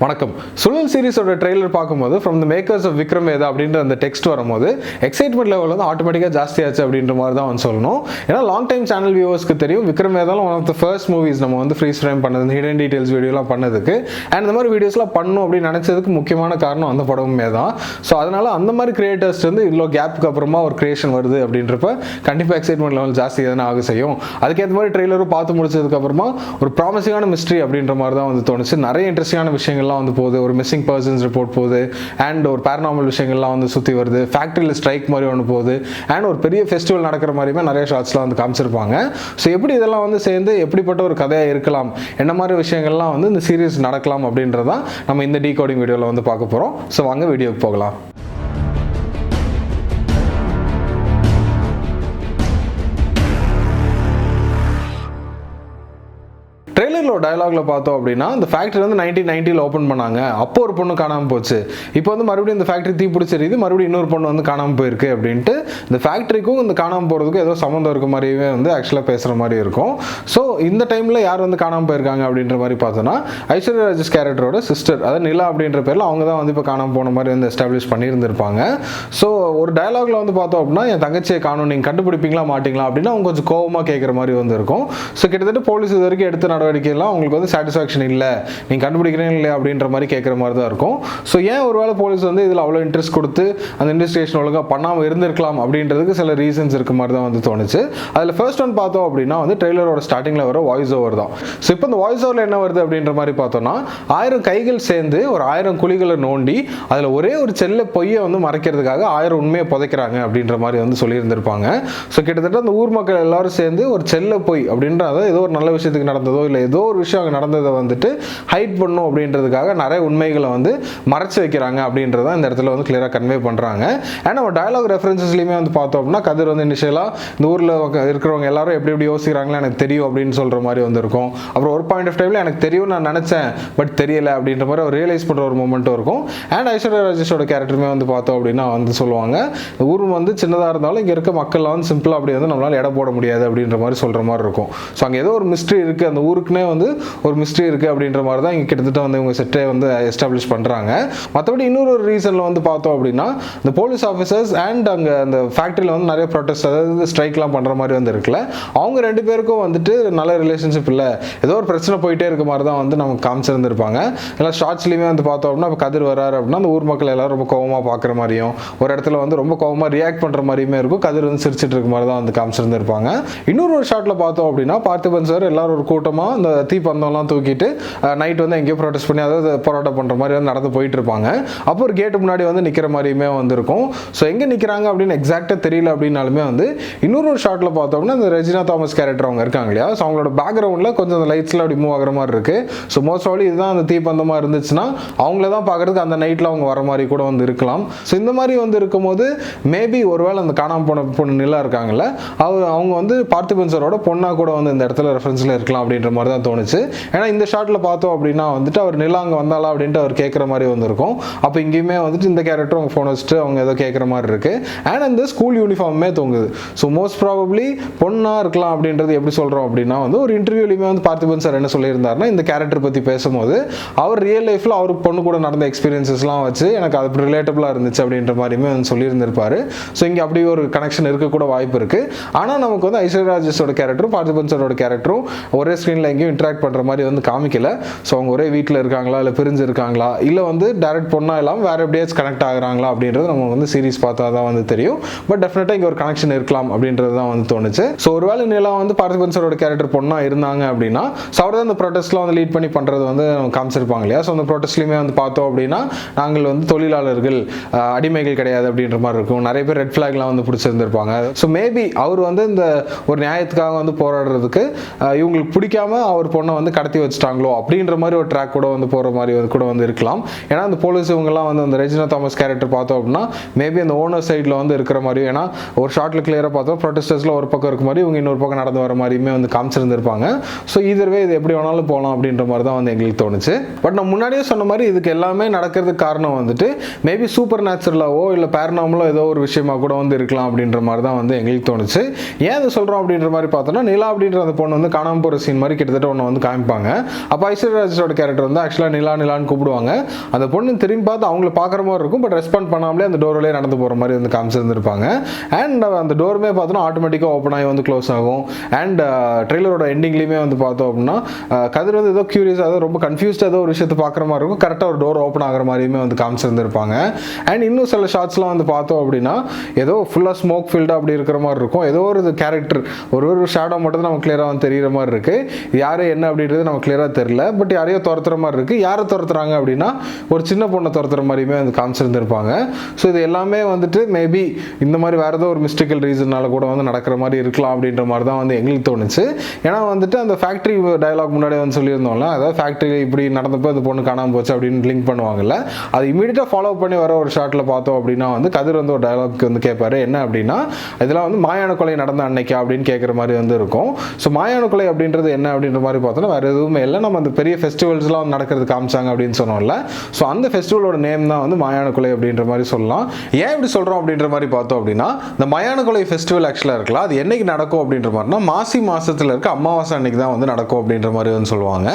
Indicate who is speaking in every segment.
Speaker 1: வணக்கம். சுழல் சீரிஸோட ட்ரெய்லர் பார்க்கும்போது from the makers of Vikram Vedha அப்படின்ற அந்த டெக்ஸ்ட் வரும்போது எக்ஸைட்மெண்ட் லெவல் வந்து ஆட்டோமேட்டிக்காக ஜாஸ்தியாச்சு அப்படின்ற மாதிரி தான் வந்து சொல்லணும். ஏன்னா லாங் டைம் சேனல் வியூவர்ஸ்க்கு தெரியும் விக்ரம் வேதாலும் one of the first movies நம்ம வந்து ஃப்ரீஸ் ஃப்ரேம் பண்ணது, ஹிடன் டீடைல்ஸ் வீடியோலாம் பண்ணதுக்கு அண்ட் இந்த மாதிரி வீடியோஸ்லாம் பண்ணணும் அப்படின்னு நினச்சதுக்கு முக்கியமான காரணம் அந்த படமுமே தான். ஸோ அதனால அந்த மாதிரி கிரியேட்டர்ஸ் வந்து இவ்வளோ கேப்புக்கு அப்புறமா ஒரு கிரியேஷன் வருது அப்படின்றப்ப கண்டிப்பாக எக்ஸைட்மெண்ட் லெவல் ஜாஸ்தி எதனா ஆக செய்யும். அதுக்கேற்ற மாதிரி ட்ரெய்லரும் பார்த்து முடிச்சதுக்கப்புறமா ஒரு ப்ராமிசிங்கான மிஸ்ட்ரி அப்படின்ற மாதிரி தான் வந்து தோணுச்சு. நிறைய இன்ட்ரெஸ்டிங்கான விஷயங்கள்லாம் வந்து போகுது. ஒரு மிஸ்ஸிங் பர்சன்ஸ் ரிப்போர்ட் போகுது அண்ட் ஒரு பேரநார்மல் விஷயங்கள்லாம் வந்து சுற்றி வருது. ஃபேக்ட்ரியில் ஸ்ட்ரைக் மாதிரி ஒன்று போகுது அண்ட் ஒரு பெரிய ஃபெஸ்டிவல் நடக்கிற மாதிரியுமே நிறைய ஷார்ட்ஸ்லாம் வந்து காமிச்சிருப்பாங்க. ஸோ எப்படி இதெல்லாம் வந்து சேர்ந்து எப்படிப்பட்ட ஒரு கதையாக இருக்கலாம், என்ன மாதிரி விஷயங்கள்லாம் வந்து இந்த சீரீஸ் நடக்கலாம் அப்படின்றதான் நம்ம இந்த டீகோடிங் வீடியோவில் வந்து பார்க்க போகிறோம். ஸோ வாங்க வீடியோக்கு போகலாம். ட்ரெய்லரில் ஒரு டயலாக்ல பார்த்தோம் அப்படின்னா இந்த ஃபேக்ட்ரி வந்து 1990 ஓப்பன் பண்ணாங்க, அப்போ ஒரு பொண்ணு காணாமல் போச்சு, இப்போ வந்து மறுபடியும் இந்த ஃபேக்ட்ரி தீ பிடிச்சிருது, மறுபடியும் இன்னொரு பொண்ணு வந்து காணாமல் போயிருக்கு அப்படின்ட்டு இந்த ஃபேக்ட்ரிக்கும் இந்த காணாமல் போகிறதுக்கும் ஏதோ சம்மந்தம் இருக்க மாதிரியே வந்து ஆக்சுவலாக பேசுகிற மாதிரி இருக்கும். ஸோ இந்த டைமில் யார் வந்து காணாமல் போயிருக்காங்க அப்படின்ற மாதிரி பார்த்தோன்னா ஐஸ்வர்யா ராஜேஷ் கேரக்டரோட சிஸ்டர், அதாவது நிலா அப்படின்ற பேரில் அவங்க தான் வந்து இப்போ காணாமல் போன மாதிரி வந்து எஸ்டாப்ளிஷ் பண்ணியிருந்திருப்பாங்க. ஸோ ஒரு டயலாக்ல வந்து பார்த்தோம் அப்படின்னா என் தங்கச்சியை காணும், நீங்கள் கண்டுபிடிப்பீங்களா மாட்டீங்களா அப்படின்னு அவங்க கொஞ்சம் கோவமாக கேட்குற மாதிரி வந்து இருக்கும். ஸோ கிட்டத்தட்ட போலீஸ் இது வரைக்கும் எடுத்த நடவடிக்கையெல்லாம் அவங்களுக்கு வந்து சாட்டிஸ்ஃபேக்ஷன் இல்லை, நீங்கள் கண்டுபிடிக்கிறீங்க இல்லையா அப்படின்ற மாதிரி கேட்குற மாதிரி தான் இருக்கும். ஸோ ஏன் ஒருவேளை போலீஸ் வந்து இதில் அவ்வளோ இன்ட்ரெஸ்ட் கொடுத்து அந்த இன்வெஸ்டிகேஷன் ஒழுங்காக பண்ணாமல் இருந்திருக்கலாம் அப்படின்றதுக்கு சில ரீசன்ஸ் இருக்க மாதிரி தான் வந்து தோணுச்சு. அதில் ஃபர்ஸ்ட் ஒன் பார்த்தோம் அப்படின்னா வந்து ட்ரெய்லரோட ஸ்டார்டிங்கில் வர வாய்ஸ் ஓவர் தான். ஸோ இப்போ இந்த வாய்ஸ் ஓவரில் என்ன வருது அப்படின்ற மாதிரி பார்த்தோம்னா 1000 கைகள் சேர்ந்து ஒரு 1000 குழிகளை நோண்டி அதில் ஒரே ஒரு செல்ல பொய்யை வந்து மறைக்கிறதுக்காக 1000 உண்மையை புதைக்கிறாங்க அப்படின்ற மாதிரி வந்து சொல்லியிருந்திருப்பாங்க. ஸோ கிட்டத்தட்ட அந்த ஊர் மக்கள் எல்லாரும் சேர்ந்து ஒரு செல்ல பொய் அப்படின்ற அதாவது ஏதோ ஒரு நல்ல விஷயத்துக்கு நடந்ததோ இல்லை ஏதோ ஒரு விஷயம் அங்கே நடந்ததை வந்துட்டு ஹைட் பண்ணும் அப்படின்றதுக்காக நிறைய உண்மைகளை வந்து மறைச்சு வைக்கிறாங்க அப்படின்றத இந்த இடத்துல வந்து கிளியராக கன்வே பண்ணுறாங்க. அண்ட் நம்ம டயலாக் ரெஃபரன்சஸ்லையுமே வந்து பார்த்தோம் அப்படின்னா கதிர் வந்து இனிஷியலாக இந்த ஊரில் இருக்கிறவங்க எல்லாரும் எப்படி எப்படி யோசிக்கிறாங்களோ எனக்கு தெரியும் அப்படின்னு சொல்கிற மாதிரி வந்து இருக்கும். அப்புறம் ஒரு பாயிண்ட் ஆஃப் டைமில் எனக்கு தெரியும் நான் நினச்சேன் பட் தெரியலை அப்படின்ற மாதிரி அவர் ரியலைஸ் பண்ணுற ஒரு மூமெண்ட்டும் இருக்கும். அண்ட் ஐஸ்வர்யா ராஜேஷோட கேரக்டருமே வந்து பார்த்தோம் அப்படின்னா வந்து சொல்லுவாங்க இந்த ஊர் வந்து சின்னதாக இருந்தாலும் இங்கே இருக்க மக்கள்லாம் வந்து சிம்பிளாக அப்படி வந்து நம்மளால் எடை போட முடியாது அப்படின்ற மாதிரி சொல்கிற மாதிரி இருக்கும். ஸோ அங்கே ஏதோ ஒரு மிஸ்ட்ரி இருக்குது, அந்த ஊருக்குனே வந்து ஒரு மிஸ்ட்ரி இருக்குது அப்படின்ற மாதிரி தான் இங்கே கிட்டத்தட்ட வந்து இவங்க செட்டே வந்து எஸ்டாப்ளிஷ் பண்ணுறாங்க. மற்றபடி இன்னொரு ரீசனில் வந்து பார்த்தோம் அப்படின்னா இந்த போலீஸ் ஆஃபீஸர்ஸ் அண்ட் அங்கே அந்த ஃபேக்ட்ரியில் வந்து நிறைய ப்ரொட்டஸ்ட் அதாவது ஸ்ட்ரைக்லாம் பண்ணுற மாதிரி வந்து இருக்குல்ல, அவங்க ரெண்டு பேருக்கும் வந்துட்டு நல்ல ரிலேஷன்ஷிப் இல்லை, ஏதோ ஒரு பிரச்சனை போயிட்டே இருக்க மாதிரி தான் வந்து நமக்கு காமிச்சிருந்துருப்பாங்க. எல்லாம் ஷார்ட்ஸ்லையுமே வந்து பார்த்தோம் அப்படின்னா இப்போ கதிர் வராரு அப்படின்னா அந்த ஊர் மக்கள் எல்லாரும் ரொம்ப கோவமாக பார்க்குற மாதிரியும் ஒரு இடத்துல வந்து ரொம்ப கோவமாக ரியாக்ட் பண்ணுற மாதிரியுமே இருக்கும். கதிர் வந்து சிரிச்சிட்டு இருக்க மாதிரி தான் வந்து காமிச்சிருந்துருப்பாங்க. இன்னொரு ஒரு ஷாட்டில் பார்த்தோம் அப்படின்னா பார்த்திபன் சார் எல்லாரும் ஒரு கூட்டமாக இந்த தீப்பந்தம்லாம் தூக்கிட்டு நைட் வந்து எங்கேயோ ப்ரொடெஸ்ட் பண்ணி அதாவது போராட்டம் பண்ணுற மாதிரி வந்து நடந்து போயிட்டு இருப்பாங்க. அப்போ ஒரு கேட்டு முன்னாடி வந்து நிற்கிற மாதிரியுமே வந்துருக்கும். ஸோ எங்கே நிற்கிறாங்க அப்படின்னு எக்ஸாக்டாக தெரியல அப்படின்னாலுமே வந்து இன்னொரு ஒரு ஷாட்டில் பார்த்தோம்னா இந்த ரெஜினா தாமஸ் கேரக்டர் அவங்க இருக்காங்க இல்லையா, ஸோ அவங்களோட பேக்ரவுண்டில் கொஞ்சம் அந்த லைட்ஸில் அப்படி மூவ் ஆகிற மாதிரி இருக்குது. ஸோ மோஸ்ட் ஆஃப்லி இதுதான் அந்த தீப்பந்தமாக இருந்துச்சுன்னா அவங்கள தான் பார்க்குறதுக்கு அந்த நைட்டில் அவங்க வர மாதிரி கூட வந்து இருக்கலாம். ஸோ இந்த மாதிரி வந்து இருக்கும்போது மேபி ஒருவேளை அந்த காணாமல் போன பொண்ணு நிலா இருக்காங்கல்ல அவங்க வந்து பார்த்திபன் சாரோட பொண்ணாக கூட வந்து இந்த இடத்துல ரெஃபரன்ஸில் இருக்கலாம் அப்படின்ற மாதிரி தான் தோணுச்சு. ஏன்னா இந்த ஷாட்டில் பார்த்தோம் அப்படின்னா வந்துட்டு அவர் நிலா அங்கே வந்தாலா அப்படின்ட்டு அவர் கேட்குற மாதிரி வந்துருக்கும். அப்போ இங்கேயுமே வந்துட்டு இந்த கேரக்டர் அவங்க ஃபோன் வச்சுட்டு அவங்க ஏதோ கேட்குற மாதிரி இருக்குது. அண்ட் அந்த ஸ்கூல் யூனிஃபார்மே தொங்குது. ஸோ மோஸ்ட் ப்ராபப்ளி பொண்ணாக இருக்கலாம் அப்படின்றது எப்படி சொல்கிறோம் அப்படின்னா வந்து ஒரு இன்டர்வியூலையுமே வந்து பார்த்திபன் சார் என்ன சொல்லியிருந்தாருன்னா இந்த கேரக்டர் பற்றி பேசும்போது அவர் ரியல் லைஃப்பில் அவருக்கு பொண்ணு கூட நடந்த எக்ஸ்பீரியன்ஸஸ்லாம் வச்சு எனக்கு அது ரிலேட்டபிளாக இருந்துச்சு அப்படின்ற மாதிரியுமே வந்து சொல்லியிருந்திருப்பாரு. ஸோ இங்கே அப்படி ஒரு கனெக்ஷன் இருக்கக்கூட வாய்ப்பு இருக்குது. ஆனால் நமக்கு வந்து ஐஸ்வர்யா ராஜேஷோட கேரக்டரும் பார்த்திபன் சாரோட கேரக்டரும் ஒரே ஸ்க்ரீனில் எங்கேயும் இன்ட்ராக்ட் பண்ணுற மாதிரி வந்து காமிக்கல. ஸோ அவங்க ஒரே வீட்டில் இருக்காங்களா இல்லை பிரிஞ்சு இருக்காங்களா இல்லை வந்து டைரக்ட் பொண்ணா இல்லாமல் வேறு எப்படியாச்சும் கனெக்ட் ஆகுறாங்களா அப்படின்றது நம்ம வந்து சீரிஸ் பார்த்தா தான் வந்து தெரியும். பட் டெஃபினட்டாக இங்கே ஒரு கனெக்ஷன் இருக்கலாம் அப்படின்றது தான் வந்து தோணுச்சு. ஸோ ஒருவேளை நிலா வந்து பார்த்திபன் சாரோட கேரக்டர் பொண்ணா இருந்தாங்க அப்படின்னா ஸோ அவர் தான் இந்த ப்ரொடெஸ்ட்லாம் வந்து லீட் பண்ணி பண்ணுறது வந்து காமிச்சிருப்பாங்க இல்லையா. ஸோ அந்த ப்ரொடெஸ்ட்லையுமே வந்து பார்த்தோம் அப்படின்னா நாங்கள் வந்து தொழிலாளர்கள் அடிமைகள் கிடையாது அப்படின்ற மாதிரி இருக்கும். நிறைய பேர் ரெட் ஃபிளாக்லாம் வந்து பிடிச்சிருந்துருப்பாங்க. ஸோ மேபி அவர் வந்து இந்த ஒரு நியாயத்துக்காக வந்து போராடுறதுக்கு இவங்களுக்கு பிடிக்காம அவர் பொண்ணை வந்து கடத்தி வச்சுட்டாங்களோ அப்படின்ற மாதிரி ஒரு ட்ராக் கூட வந்து போகிற மாதிரி கூட வந்து இருக்கலாம். ஏன்னா அந்த போலீஸ் இவங்கெல்லாம் வந்து அந்த ரெஜினா தாமஸ் கேரக்டர் பார்த்தோம் அப்படின்னா மேபி அந்த ஓனர் சைடில் வந்து இருக்கிற மாதிரியும், ஏன்னா ஒரு ஷார்ட்டில் கிளியராக பார்த்தோம் ப்ரொடெஸ்டர்ஸில் ஒரு பக்கம் இருக்க மாதிரி இவங்க இன்னொரு பக்கம் நடந்து வர மாதிரியுமே வந்து காமிச்சிருந்திருப்பாங்க. ஸோ இதர்வே இது எப்படி வேணாலும் போகலாம் அப்படின்ற மாதிரி தான் வந்து எங்களுக்கு தோணுச்சு. பட் நான் முன்னாடியே சொன்ன மாதிரி இதுக்கு எல்லாமே நடக்கிறதுக்கு காரணம் வந்துட்டு மேபி சூப்பர் நேச்சுரலாவோ இல்லை பேரநார்மலோ ஏதோ ஒரு விஷயமா கூட வந்து இருக்கலாம் அப்படின்ற மாதிரி தான் வந்து எங்களுக்கு தோணுச்சு. ஏன் இது சொல்கிறோம் அப்படின்ற மாதிரி பார்த்தோன்னா நிலா அப்படின்ற அந்த பொண்ணு வந்து காணாமல் போகிற சீன் மாதிரி கிட்டத்தட்ட ஒன்று வந்து காமிப்பாங்க. அப்போ ஐஸ்வர்யா ராஜேஷோட கேரக்டர் வந்து ஆக்சுவலாக நிலான்னு கூப்பிடுவாங்க. அந்த பொண்ணு திரும்பி பார்த்து அவங்கள பார்க்குற மாதிரி இருக்கும், பட் ரெஸ்பாண்ட் பண்ணாமலே அந்த டோர் வழியாக நடந்து போகிற மாதிரி வந்து காமிச்சிருந்துருப்பாங்க. அண்ட் அந்த டோருமே பார்த்தோன்னா ஆட்டோமேட்டிக்காக ஓப்பன் ஆகி வந்து க்ளோஸ் ஆகும். அண்ட் ட்ரெய்லரோட எண்டிங்லேயுமே வந்து பார்த்தோம் அப்படின்னா கதிர் வந்து ஏதோ கியூரியஸாக ஏதோ ரொம்ப கன்ஃபியூஸ்டாக ஏதோ ஒரு விஷயத்தை பார்க்குற மாதிரி இருக்கும், கரெக்டாக ஒரு டோர் ஓப்பன் ஆகிற மாதிரியுமே வந்து காமிச்சிருந்துருப்பாங்க. அண்ட் இன்னும் சில ஷார்ட்ஸ்லாம் வந்து பார்த்தோம் அப்படின்னா ஏதோ ஃபுல்லாக ஸ்மோக் ஃபீல்டாக அப்படி இருக்கிற மாதிரி இருக்கும். ஏதோ ஒரு கேரக்டர் ஒரு ஷேடோ மட்டும் நமக்கு கிளியராக வந்து தெரிகிற மாதிரி இருக்குது. யார் என்ன அப்படின்றது நமக்கு கிளியராக தெரியல, பட் யாரையோ துரத்துற மாதிரி இருக்குது. யாரை துரத்துறாங்க அப்படின்னா ஒரு சின்ன பொண்ணை துரத்துற மாதிரியுமே வந்து காமிச்சிருந்துருப்பாங்க. ஸோ இது எல்லாமே வந்துட்டு மேபி இந்த மாதிரி வேறு ஏதோ ஒரு மிஸ்டேக்கல் ரீசனால கூட வந்து நடக்கிற மாதிரி இருக்கலாம் அப்படின்ற மாதிரி தான் வந்து எங்களுக்கு தோணுச்சு. ஏன்னா வந்துட்டு அந்த ஃபேக்ட்ரி டயலாக் முன்னாடி வந்து சொல்லியிருந்தோம்ல, அதாவது ஃபேக்ட்ரி இப்படி நடந்தப்போ அந்த பொண்ணு காணாமல் போச்சு அப்படின்னு லிங்க் பண்ணுவாங்கல்ல, அது இமீடியட்டாக ஃபாலோ பண்ணி வர ஒரு ஷாட்டில் பார்த்தோம் அப்படின்னா வந்து கதிர் வந்து ஒரு டயலாக் வந்து கேட்பாரு. என்ன அப்படின்னா இதெல்லாம் வந்து மாயான கொலை நடந்த அன்னைக்கா அப்படின்னு கேட்குற மாதிரி வந்து இருக்கும். ஸோ மாயான கொலை அப்படின்றது என்ன அப்படின்ற மாதிரி பார்த்தோன்னா வேறு எதுவுமே இல்லை, நம்ம அந்த பெரிய ஃபெஸ்டிவல்ஸ்லாம் நடக்கிறது காமிச்சாங்க அப்படின்னு சொன்னோம்ல, ஸோ அந்த ஃபெஸ்டிவலோட நேம் தான் வந்து மாயான கொலை அப்படின்ற மாதிரி சொல்லலாம். ஏன் இப்படி சொல்கிறோம் அப்படின்ற மாதிரி பார்த்தோம் அப்படின்னா இந்த மயான கொலை ஃபெஸ்டிவல் ஆக்சுவலாக இருக்கலாம், அது என்னைக்கு நடக்கும் அப்படின்ற மாதிரினா மாசி மாதத்தில் இருக்க அமாவாசை அன்னைக்கு தான் வந்து நடக்கும் அப்படின்ற மாதிரி வந்து சொல்லுவாங்க.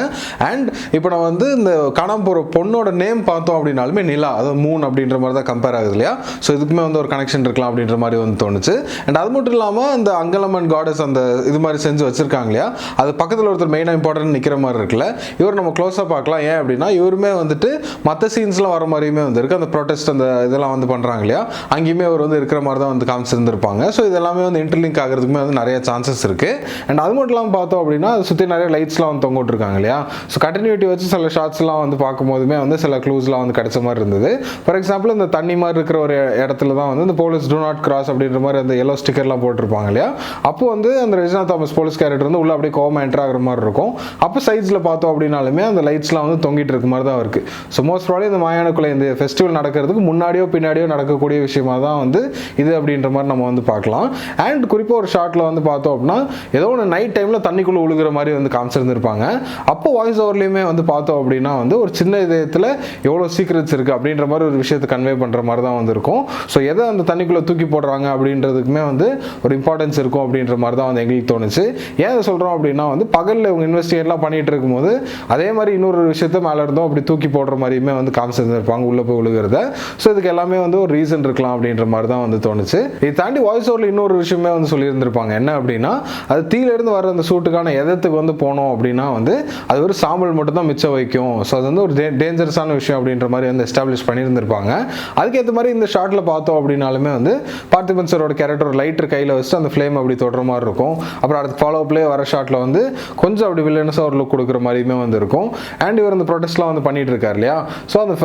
Speaker 1: அண்ட் இப்போ நான் வந்து இந்த காணாம போகிற பொண்ணோட நேம் பார்த்தோம் அப்படின்னாலுமே நிலா, அதாவது மூன் அப்படின்ற மாதிரி தான் கம்பேர் ஆகுது இல்லையா. ஸோ இதுக்குமே வந்து ஒரு கனெக்ஷன் இருக்கலாம் அப்படின்ற மாதிரி வந்து தோணுச்சு. அண்ட் அது மட்டும் இல்லாமல் அந்த அங்கலம்மன் காடஸ் அந்த இது மாதிரி செஞ்சு வச்சிருக்காங்க இல்லையா, அது பக்கத்தில் ஒருத்தர் மெயினாக இம்பார்ட்டன்ட் நிற்கிற மாதிரி இருக்குல்ல, இவர் நம்ம க்ளோஸாக பார்க்கலாம். ஏன் அப்படின்னா இவருமே வந்துட்டு மற்ற சீன்ஸ்லாம் வர மாதிரியுமே வந்து இருக்குது, அந்த ப்ரொடெஸ்ட் அந்த இதெல்லாம் வந்து பண்ணுறாங்க இல்லையா, அங்கேயுமே அவர் வந்து இருக்கிற மாதிரி தான் வந்து காமிச்சிருந்துருப்பாங்க. ஸோ இதெல்லாமே வந்து இன்டர்லிங்க் ஆகிறதுக்குமே வந்து நிறைய சான்சஸ் இருக்குது. அண்ட் அது மட்டும் இல்லாமல் பார்த்தோம் அப்படின்னா அதை சுற்றி நிறைய லைட்ஸ்லாம் வந்து தொங்க விட்டுருக்காங்க இல்லையா. ஸோ கண்டினியூட்டி வச்சு சில ஷார்ட்ஸ்லாம் வந்து பார்க்கும்போதுமே வந்து சில க்ளூஸ்லாம் வந்து கிடைச்ச மாதிரி இருந்தது. ஃபார் எக்ஸாம்பிள் இந்த தண்ணி மாதிரி இருக்கிற ஒரு இடத்துல தான் வந்து இந்த போலீஸ் டூ நாட் கிராஸ் அப்படின்ற மாதிரி அந்த எல்லோ ஸ்டிக்கர்லாம் போட்டிருப்பாங்க இல்லையா. அப்போ வந்து அந்த ரெஜினா தாமஸ் போலீஸ் கேரக்டர் வந்து உள்ள அப்படியே கோவமா என்டர் ஆகிற மாதிரி இருக்கும். அப்போ சைட்ஸில் பார்த்தோம் அப்படின்னாலுமே அந்த லைட்ஸ்லாம் வந்து தொங்கிட்டு இருக்க மாதிரி தான் இருக்குது. ஸோ மோஸ்ட் ப்ராபப்லி இந்த மாயான கொலை இந்த ஃபெஸ்டிவல் நடக்கிறதுக்கு முன்னாடியோ பின்னாடியோ நடக்கக்கூடிய விஷயமா தான் வந்து இது அப்படின்ற மாதிரி நம்ம வந்து பார்க்கலாம். அண்ட் குறிப்பாக ஒரு ஷார்ட்டில் வந்து பார்த்தோம் அப்படின்னா ஏதோ ஒன்று நைட் டைமில் தண்ணிக்குள்ளே உழுகிற மாதிரி வந்து காமிச்சிருந்துருப்பாங்க. அப்போ வாய்ஸ் ஓவர்லேயுமே வந்து பார்த்தோம் அப்படின்னா வந்து ஒரு சின்ன இதயத்தில் எவ்வளோ சீக்ரெட்ஸ் இருக்குது அப்படின்ற மாதிரி ஒரு விஷயத்தை கன்வே பண்ணுற மாதிரி தான் வந்து இருக்கும். ஸோ எதை அந்த தண்ணிக்குள்ளே தூக்கி போடுறாங்க அப்படின்றதுக்குமே வந்து ஒரு இம்பார்ட்டன்ஸ் இருக்கும் அப்படின்ற மாதிரி தான் வந்து எங்களுக்கு தோணுச்சு. ஏன் அதை சொல்கிறோம் அப்படின்னா வந்து பகலில் இவங்க இன்வெஸ்டிகேட்லாம் பண்ணிட்டு இருக்கும்போது அதே மாதிரி இன்னொரு விஷயத்த மேலே இருந்தோம் அப்படி தூக்கி போடுற மாதிரியுமே வந்து காமிச்சிருந்துருப்பாங்க உள்ளே போய் விழுகிறத. ஸோ இதுக்கு எல்லாமே வந்து ஒரு ரீசன் இருக்கலாம் அப்படின்ற மாதிரி தான் வந்து தோணுச்சு. இதை தாண்டி வாய்ஸ் ஓவரில் இன்னொரு விஷயமே வந்து சொல்லியிருந்திருப்பாங்க. என்ன அப்படின்னா அது தீயிலிருந்து வர அந்த சூட்டுக்கான எதத்துக்கு வந்து போனோம் அப்படின்னா வந்து அது ஒரு சாம்பல் மட்டும் தான் மிச்சம் வைக்கும். ஸோ அது வந்து ஒரு டேஞ்சரஸான விஷயம் அப்படின்ற மாதிரி வந்து எஸ்டாப்ளிஷ் பண்ணியிருந்திருப்பாங்க. அதுக்கேற்ற மாதிரி இந்த ஷார்ட்டில் பார்த்தோம் அப்படின்னாலுமே வந்து பார்த்திபன் சாரோட கேரக்டர் ஒரு லைட்டர் கையில் வச்சுட்டு அந்த ஃப்ளேம் அப்படி தொடுற மாதிரி இருக்கும். அப்புறம் அதுக்கு ஃபாலோ அப்லேயே வர ஷார்ட்டில் வந்து கொஞ்சம் அப்படி வில்லனஸாக ஒரு லுக் கொடுக்குற மாதிரியுமே வந்து இருக்கும். அண்ட் இவர் அந்த ப்ரொடெஸ்ட்லாம் வந்து பண்ணிட்டு இருக்காரு இல்லையா. ஸோ அந்த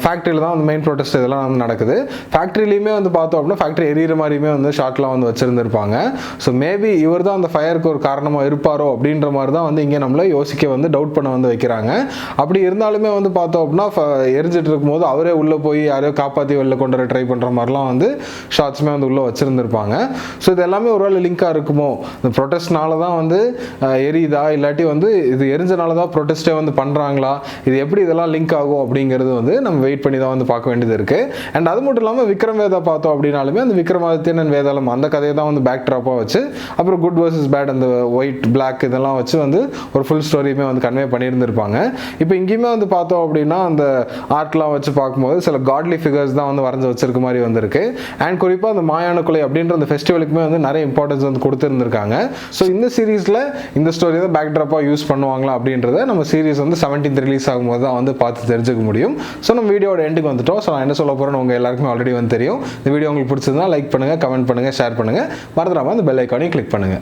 Speaker 1: ஃபேக்ட்ரியில் தான் வந்து மெயின் ப்ரொடெஸ்ட் இதெல்லாம் வந்து நடக்குது. ஃபேக்ட்ரிலையுமே வந்து பார்த்தோம் அப்படின்னா ஃபேக்ட்ரி எரியிற மாதிரியுமே வந்து ஷார்ட்லாம் வந்து வச்சிருந்திருப்பாங்க. ஸோ மேபி இவர் தான் அந்த ஃபயருக்கு ஒரு காரணமாக இருப்பாரோ அப்படின்ற மாதிரி தான் வந்து இங்கே நம்மளை யோசிக்க வந்து டவுட் பண்ண வந்து வைக்கிறாங்க. அப்படி இருந்தாலுமே வந்து பார்த்தோம் அப்படின்னா எரிஞ்சிட்டு இருக்கும்போது அவரே உள்ளே போய் யாரையோ காப்பாற்றி வெளில கொண்டு வர ட்ரை பண்ணுற மாதிரிலாம் வந்து ஷார்ட்ஸுமே வந்து உள்ளே வச்சிருந்திருப்பாங்க. ஸோ இது எல்லாமே ஒரு வேளை லிங்காக இருக்குமோ, இந்த ப்ரொடெஸ்ட்னால தான் வந்து எரியுதா இல்லாட்டி வந்து இது எரிஞ்சனால தான் ப்ரொடெஸ்ட்டே வந்து பண்ணுறாங்களா, இது எப்படி இதெல்லாம் லிங்க் ஆகும் அப்படிங்கிறது வந்து நம்ம வெயிட் பண்ணி தான் வந்து பார்க்க வேண்டியது இருக்குது. அண்ட் அது மட்டும் இல்லாமல் விக்ரம் வேதா பார்த்தோம் அப்படின்னாலுமே அந்த விக்ரமாதித்யன் அண்ட் வேதாளம் அந்த கதையை தான் வந்து பேக் ட்ராப்பாக வச்சு அப்புறம் குட் வர்சஸ் பேட் அந்த ஒயிட் பிளாக் இதெல்லாம் வச்சு வந்து ஒரு ஃபுல் ஸ்டோரியுமே வந்து கன்வே பண்ணியிருந்திருப்பாங்க. இப்போ இங்கேயுமே வந்து பார்த்தோம் அப்படின்னா அந்த ஆர்ட்லாம் வச்சு பார்க்கும்போது சில காட்லி ஃபிகர்ஸ் தான் வந்து வரைஞ்சி வச்சிருக்க மாதிரி வந்திருக்கு. அண்ட் குறிப்பாக அந்த மாயான கொலை அப்படின்ற அந்த ஃபெஸ்டிவலுக்குமே வந்து நிறைய இம்பார்ட்டன்ஸ் வந்து கொடுத்துருந்துருக்காங்க. ஸோ இந்த சீரீஸில் இந்த ஸ்டோரி தான் பேக் ட்ராப்பாக யூஸ் பண்ணுவாங்களா அப்படின்றத நம்ம சீரீஸ் வந்து 17th ரிலீஸ் ஆகும்போது தான் வந்து பார்த்து தெரிஞ்சுக்க முடியும். ஸோ நம்ம வீடியோட எண்டுக்கு வந்துட்டோம். ஸோ நான் என்ன சொல்ல போகிறேன்னு உங்கள் எல்லாருக்குமே ஆல்ரெடி வந்து தெரியும். இந்த வீடியோ உங்களுக்கு பிடிச்சிருந்தா லைக் பண்ணுங்கள், கமெண்ட் பண்ணுங்கள், ஷேர் பண்ணுங்கள், மறந்துடாமல் அந்த பெல் ஐக்கானையும் கிளிக் பண்ணுங்கள்.